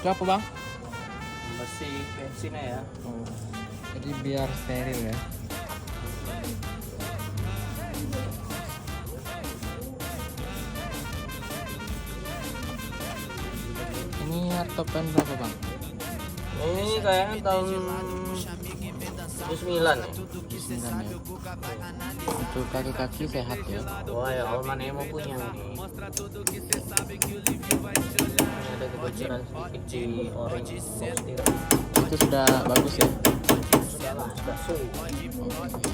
Itu apa bang? Bersih bensinnya ya. Oh, jadi biar steril ya. Ini hardtop tahun berapa bang? Ini kayaknya tahun 2009 ya. 9 ya. Untuk kaki-kaki sehat ya. Wah ya Alman Emo punya nih. Ini ada kebocoran sedikit di orange box Itu sudah bagus ya. sudah lah, sudah suhu.